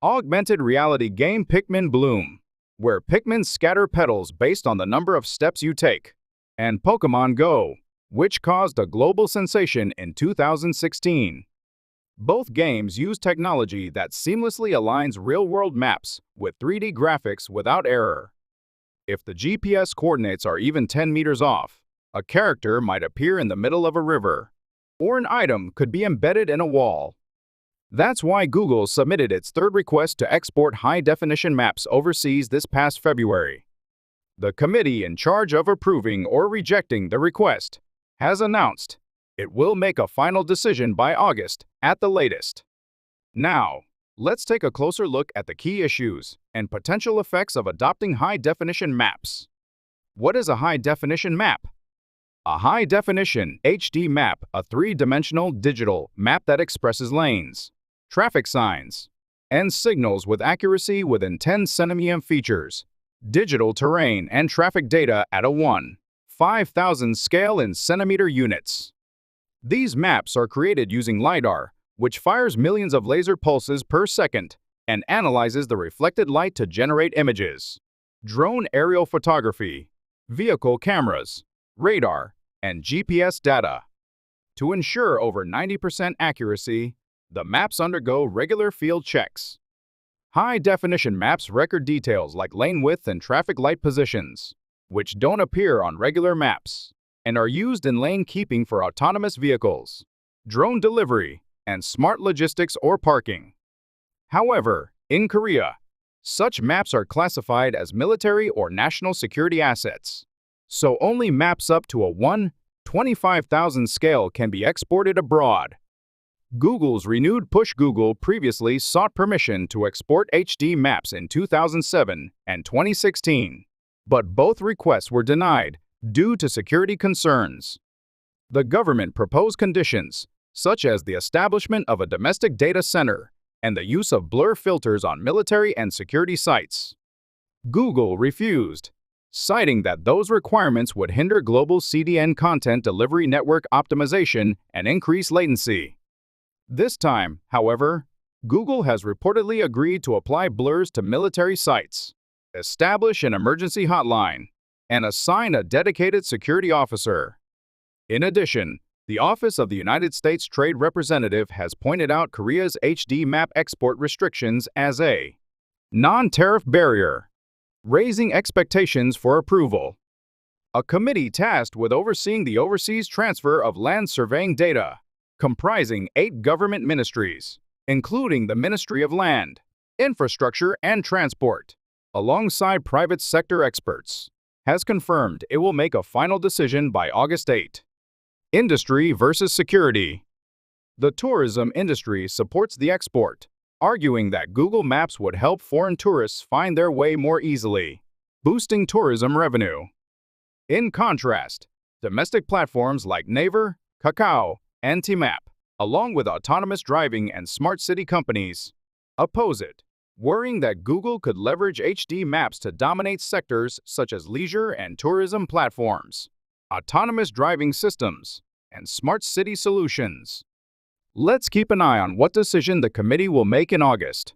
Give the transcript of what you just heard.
Augmented reality game Pikmin Bloom, where Pikmin scatter petals based on the number of steps you take, and Pokemon Go, which caused a global sensation in 2016. Both games use technology that seamlessly aligns real-world maps with 3D graphics without error. If the GPS coordinates are even 10 meters off, a character might appear in the middle of a river, or an item could be embedded in a wall. That's why Google submitted its third request to export high-definition maps overseas this past February. The committee in charge of approving or rejecting the request has announced it will make a final decision by August at the latest. Now, let's take a closer look at the key issues and potential effects of adopting high-definition maps. What is a high-definition map? A high-definition HD map, a three-dimensional digital map that expresses lanes, traffic signs, and signals with accuracy within 10 cm features, digital terrain and traffic data at a 1/5000 scale in centimeter units. These maps are created using LiDAR, which fires millions of laser pulses per second and analyzes the reflected light to generate images. Drone aerial photography, vehicle cameras, radar, and GPS data. To ensure over 90% accuracy, the maps undergo regular field checks. High-definition maps record details like lane width and traffic light positions, which don't appear on regular maps, and are used in lane keeping for autonomous vehicles, drone delivery, and smart logistics or parking. However, in Korea, such maps are classified as military or national security assets, so only maps up to a 1/25,000 scale can be exported abroad. Google's renewed push. Google previously sought permission to export HD maps in 2007 and 2016, but both requests were denied due to security concerns. The government proposed conditions, such as the establishment of a domestic data center and the use of blur filters on military and security sites. Google refused, citing that those requirements would hinder global CDN content delivery network optimization and increase latency. This time, however, Google has reportedly agreed to apply blurs to military sites, establish an emergency hotline, and assign a dedicated security officer. In addition, the Office of the United States Trade Representative has pointed out Korea's HD map export restrictions as a non-tariff barrier, raising expectations for approval. A committee tasked with overseeing the overseas transfer of land surveying data, comprising 8 government ministries, including the Ministry of Land, Infrastructure and Transport, alongside private sector experts, has confirmed it will make a final decision by August 8. Industry versus security. The tourism industry supports the export, arguing that Google Maps would help foreign tourists find their way more easily, boosting tourism revenue. In contrast, domestic platforms like Naver, Kakao, and Tmap, along with autonomous driving and smart city companies, oppose it, worrying that Google could leverage HD maps to dominate sectors such as leisure and tourism platforms, autonomous driving systems, and smart city solutions. Let's keep an eye on what decision the committee will make in August.